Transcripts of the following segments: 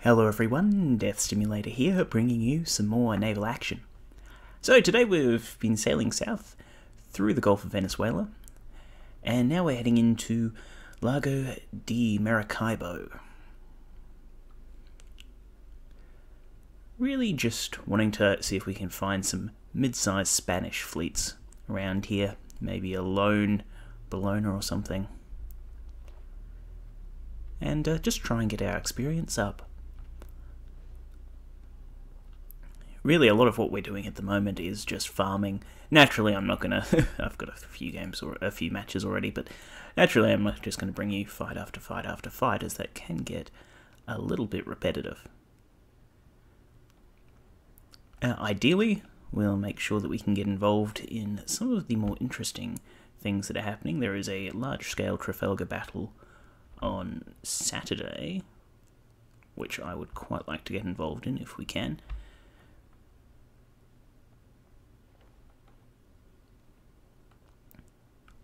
Hello everyone, Death Stimulator here, bringing you some more naval action. So today we've been sailing south through the Gulf of Venezuela, and now we're heading into Lago de Maracaibo. Really just wanting to see if we can find some mid-sized Spanish fleets around here, maybe a lone Bellona or something, and just try and get our experience up. Really, a lot of what we're doing at the moment is just farming. Naturally, I'm not gonna. I've got a few games or a few matches already, but naturally, I'm not just gonna bring you fight after fight after fight, as that can get a little bit repetitive. Ideally, we'll make sure that we can get involved in some of the more interesting things that are happening. There is a large-scale Trafalgar battle on Saturday, which I would quite like to get involved in if we can.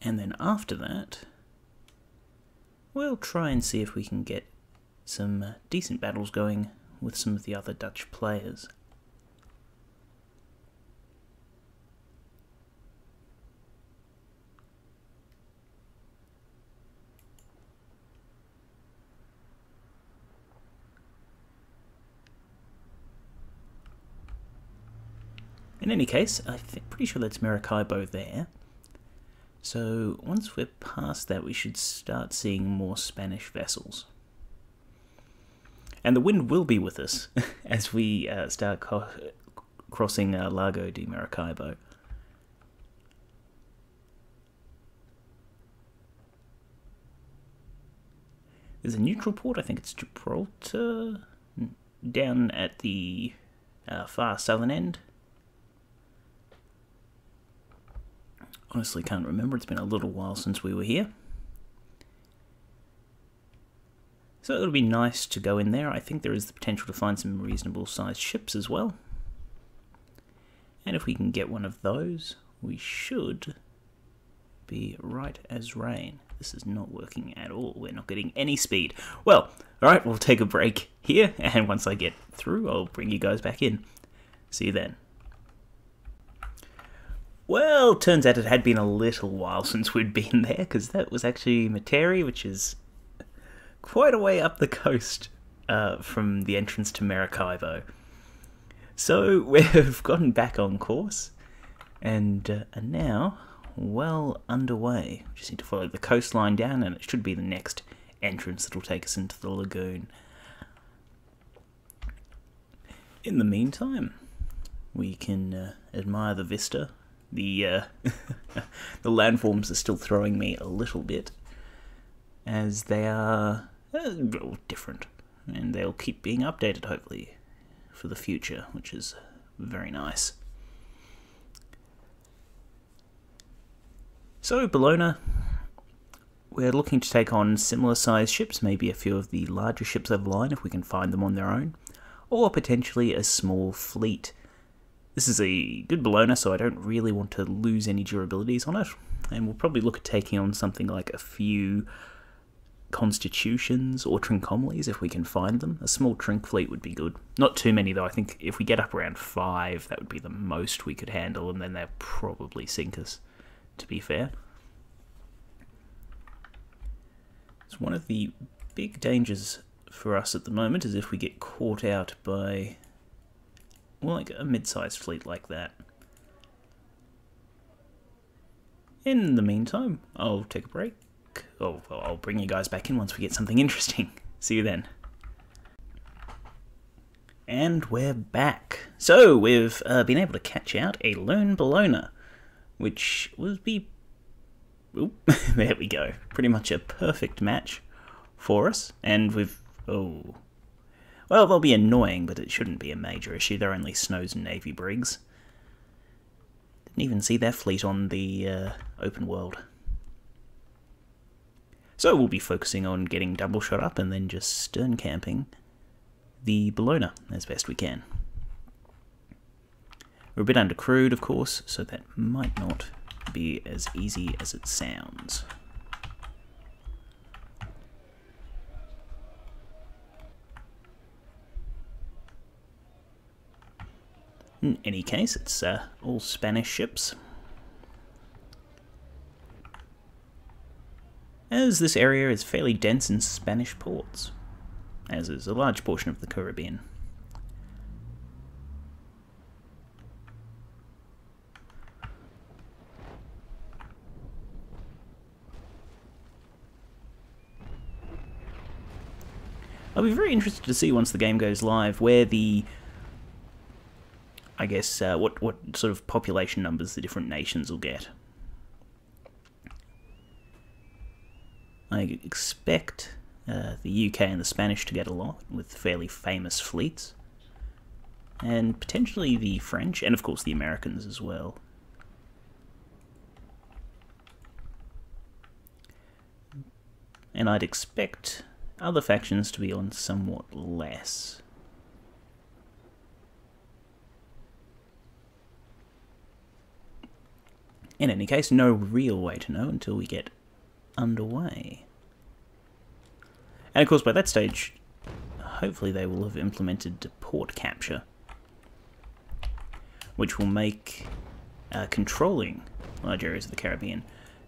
And then after that, we'll try and see if we can get some decent battles going with some of the other Dutch players. In any case, I'm pretty sure that's Maracaibo there. So once we're past that, we should start seeing more Spanish vessels. And the wind will be with us as we start crossing Lago de Maracaibo. There's a neutral port, I think it's Gibraltar, down at the far southern end. Honestly, can't remember. It's been a little while since we were here. So it'll be nice to go in there. I think there is the potential to find some reasonable sized ships as well. And if we can get one of those, we should be right as rain. This is not working at all. We're not getting any speed. Well, alright, we'll take a break here, and once I get through, I'll bring you guys back in. See you then. Well, turns out it had been a little while since we'd been there, because that was actually Materi, which is quite a way up the coast from the entrance to Maracaibo. So we've gotten back on course, and are now well underway. We just need to follow the coastline down, and it should be the next entrance that will take us into the lagoon. In the meantime, we can admire the vista. The landforms are still throwing me a little bit, as they are different, and they'll keep being updated, hopefully, for the future, which is very nice. So, Bellona, we're looking to take on similar-sized ships, maybe a few of the larger ships of the line, if we can find them on their own, or potentially a small fleet. This is a good Bellona, so I don't really want to lose any durabilities on it, and we'll probably look at taking on something like a few Constitutions or Trincomalis if we can find them. A small Trink fleet would be good. Not too many though. I think if we get up around 5, that would be the most we could handle, and then they'll probably sink us, to be fair. So one of the big dangers for us at the moment is if we get caught out by, well, like a mid-sized fleet like that. In the meantime, I'll take a break. Oh, well, I'll bring you guys back in once we get something interesting. See you then. And we're back. So, we've been able to catch out a lone Bellona, which would be... Oop, there we go. Pretty much a perfect match for us. And we've... Oh... Well, they'll be annoying, but it shouldn't be a major issue. They're only Snows and Navy brigs. Didn't even see their fleet on the open world. So we'll be focusing on getting double shot up and then just stern camping the Bellona as best we can. We're a bit undercrewed, of course, so that might not be as easy as it sounds. In any case, it's all Spanish ships. As this area is fairly dense in Spanish ports, as is a large portion of the Caribbean. I'll be very interested to see once the game goes live where the, I guess, what sort of population numbers the different nations will get. I expect the UK and the Spanish to get a lot, with fairly famous fleets, and potentially the French, and of course the Americans as well. And I'd expect other factions to be on somewhat less. In any case, no real way to know until we get underway. And of course by that stage, hopefully they will have implemented port capture, which will make controlling large areas of the Caribbean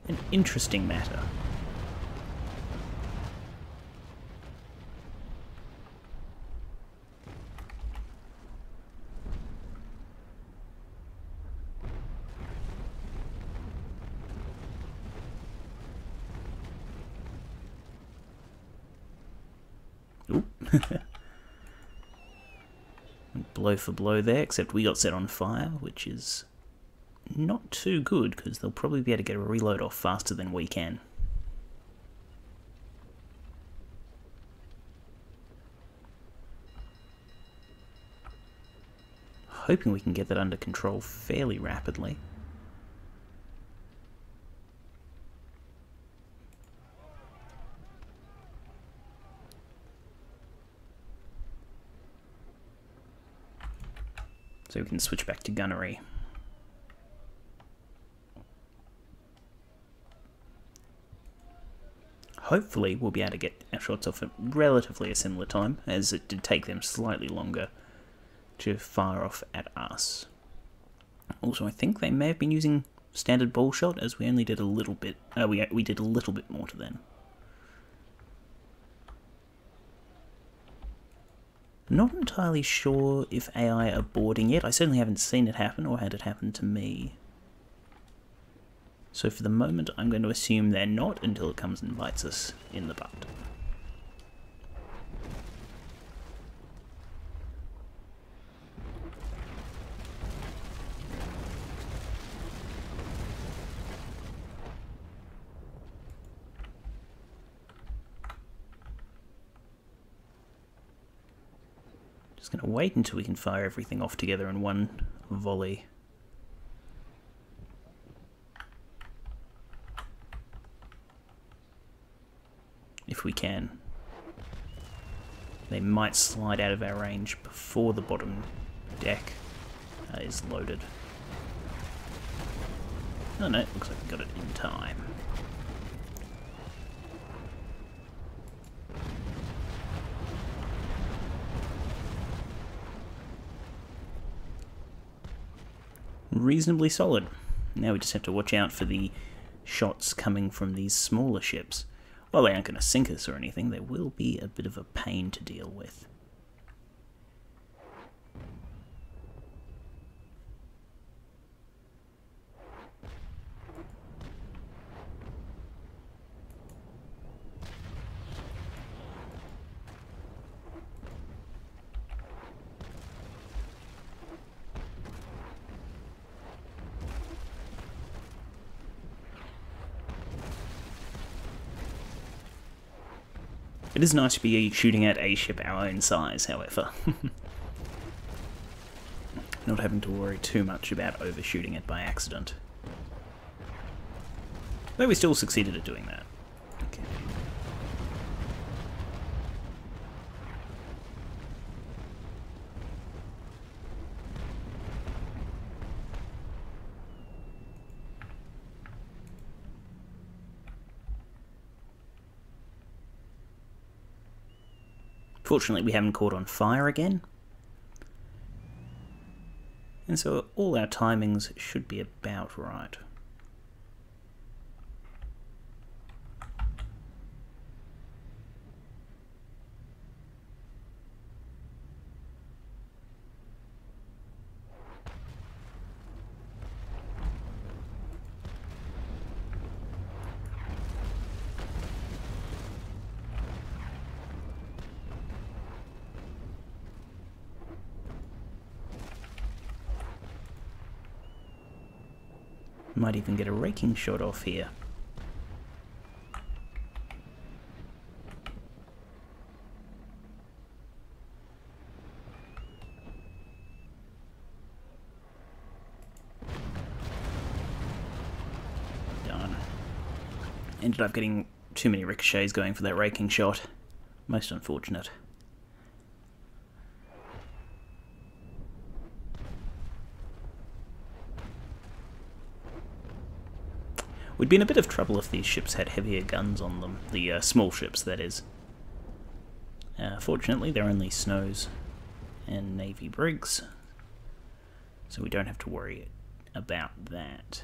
an interesting matter. Blow for blow there, except we got set on fire, which is not too good, because they'll probably be able to get a reload off faster than we can. Hoping we can get that under control fairly rapidly. So we can switch back to gunnery. Hopefully we'll be able to get our shots off at relatively a similar time, as it did take them slightly longer to fire off at us. Also, I think they may have been using standard ball shot, as we only did a little bit. We did a little bit more to them. Not entirely sure if AI are boarding yet. I certainly haven't seen it happen or had it happen to me. So for the moment, I'm going to assume they're not until it comes and bites us in the butt. Just going to wait until we can fire everything off together in one volley. If we can. They might slide out of our range before the bottom deck is loaded. Oh no, looks like we got it in time. Reasonably solid. Now we just have to watch out for the shots coming from these smaller ships. While they aren't going to sink us or anything, they will be a bit of a pain to deal with. It is nice to be shooting at a ship our own size, however. Not having to worry too much about overshooting it by accident. Though we still succeeded at doing that. Okay. Fortunately, we haven't caught on fire again. And so all our timings should be about right. Might even get a raking shot off here. Darn. Ended up getting too many ricochets going for that raking shot. Most unfortunate. We'd be in a bit of trouble if these ships had heavier guns on them. The small ships, that is. Fortunately, they're only Snows and Navy brigs, so we don't have to worry about that.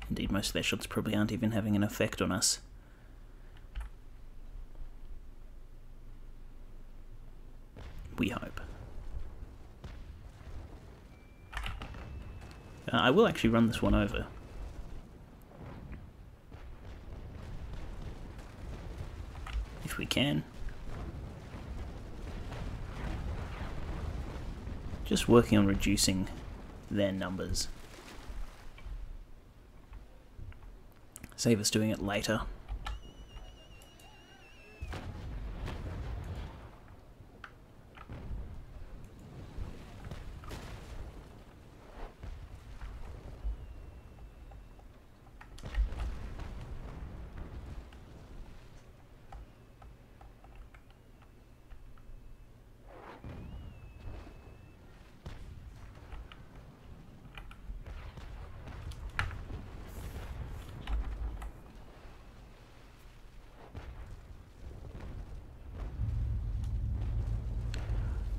Indeed, most of their shots probably aren't even having an effect on us. We hope. I will actually run this one over. If we can. Just working on reducing their numbers. Save us doing it later.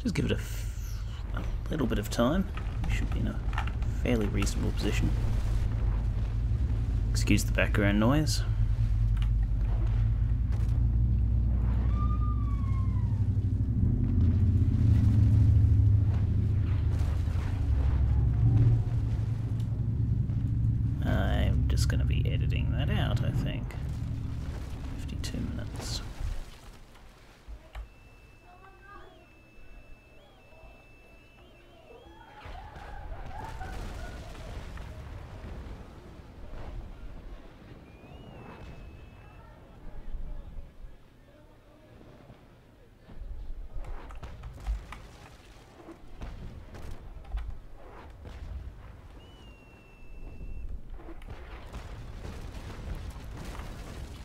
Just give it a little bit of time. We should be in a fairly reasonable position. Excuse the background noise. I'm just going to be editing that out, I think. 52 minutes.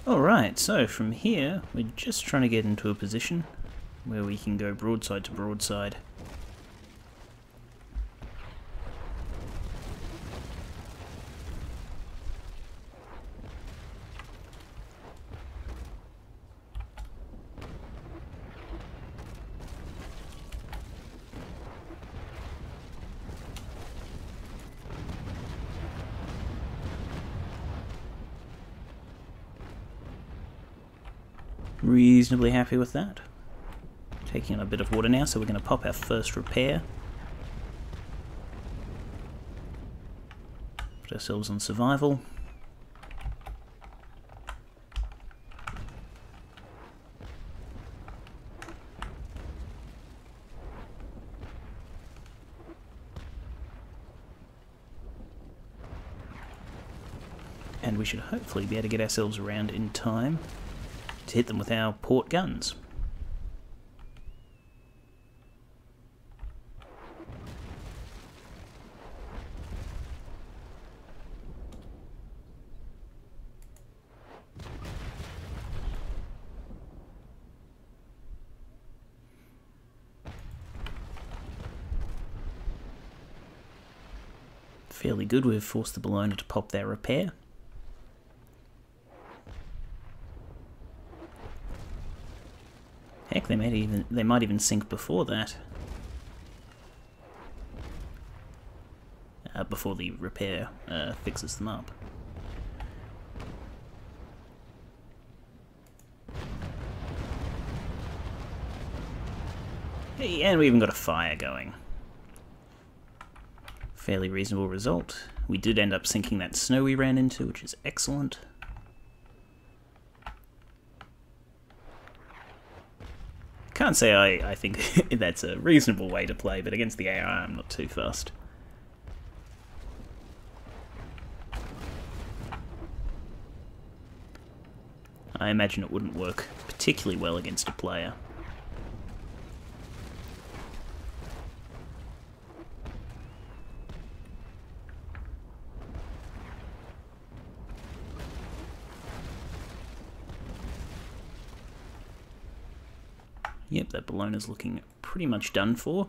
Alright, so from here, we're just trying to get into a position where we can go broadside to broadside. Reasonably happy with that. Taking on a bit of water now, so we're going to pop our first repair. Put ourselves on survival. And we should hopefully be able to get ourselves around in time to hit them with our port guns. Fairly good, we've forced the Bellona to pop their repair. Heck, they might even sink before that. before the repair fixes them up. Hey, and we even got a fire going. Fairly reasonable result. We did end up sinking that snow we ran into, which is excellent. Can't say I think that's a reasonable way to play, but against the AI I'm not too fussed. I imagine it wouldn't work particularly well against a player. Yep, that Bellona's looking pretty much done for.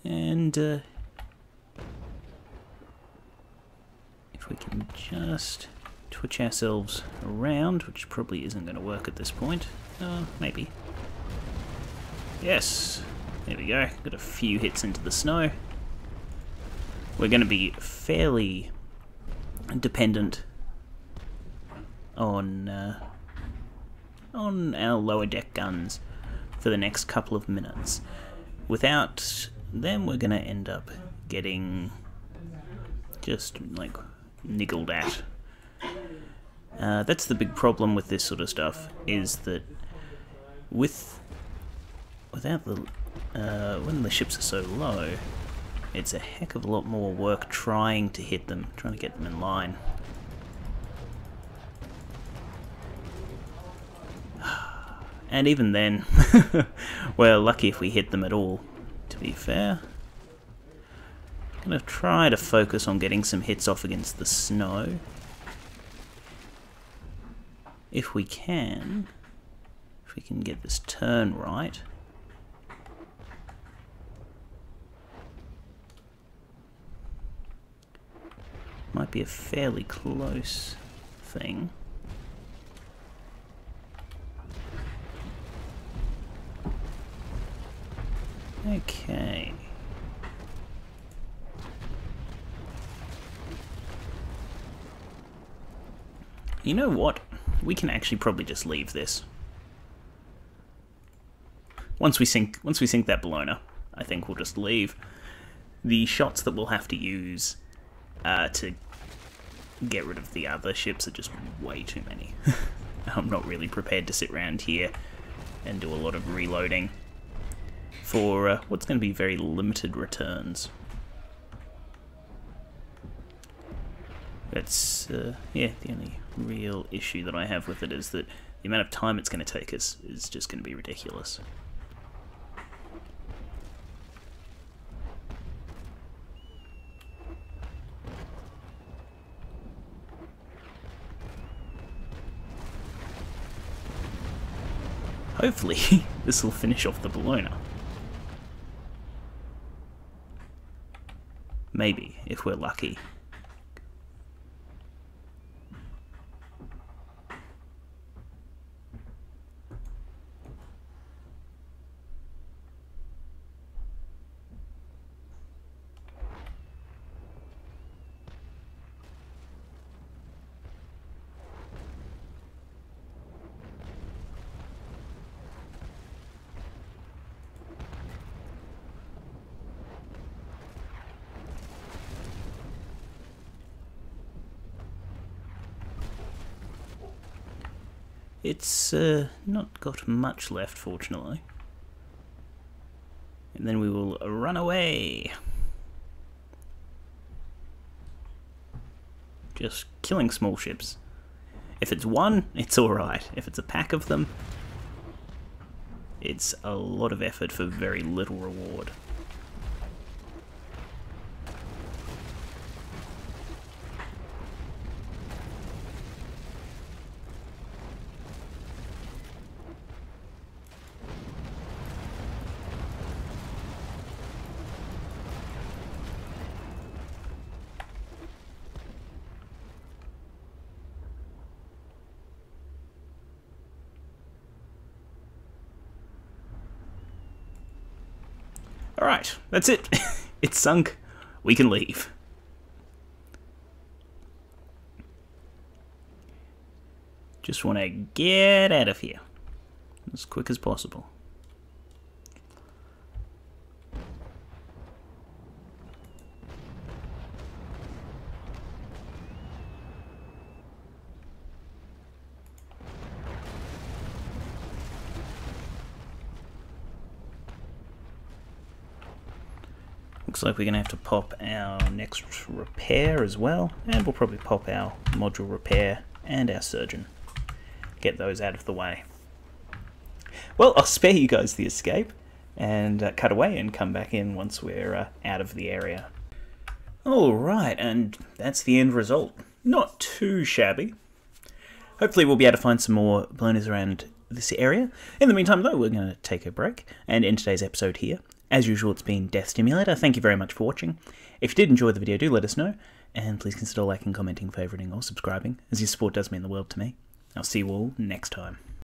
And if we can just twitch ourselves around, which probably isn't going to work at this point. Maybe. Yes, there we go. Got a few hits into the snow. We're going to be fairly dependent on our lower deck guns for the next couple of minutes. Without them, we're going to end up getting just like niggled at. That's the big problem with this sort of stuff, is that without the when the ships are so low, it's a heck of a lot more work trying to hit them, trying to get them in line. And even then, we're lucky if we hit them at all, to be fair. I'm going to try to focus on getting some hits off against the snow. If we can get this turn right. Might be a fairly close thing. Okay. You know what? We can actually probably just leave this. Once we sink that Bellona, I think we'll just leave. The shots that we'll have to use to get rid of the other ships are just way too many. I'm not really prepared to sit around here and do a lot of reloading for what's going to be very limited returns. That's, yeah, the only real issue that I have with it is that the amount of time it's going to take us is just going to be ridiculous. Hopefully, this will finish off the Bellona. Maybe, if we're lucky. It's not got much left, fortunately. And then we will run away. Just killing small ships. If it's one, it's alright. If it's a pack of them, it's a lot of effort for very little reward. Alright, that's it. It's sunk. We can leave. Just want to get out of here as quick as possible. Looks like we're going to have to pop our next repair as well, and we'll probably pop our module repair and our surgeon. Get those out of the way. Well, I'll spare you guys the escape and cut away and come back in once we're out of the area. Alright, and that's the end result. Not too shabby. Hopefully we'll be able to find some more Bellonas around this area. In the meantime though, we're going to take a break and end today's episode here. As usual, it's been Death Stimulator. Thank you very much for watching. If you did enjoy the video, do let us know, and please consider liking, commenting, favouriting or subscribing, as your support does mean the world to me. I'll see you all next time.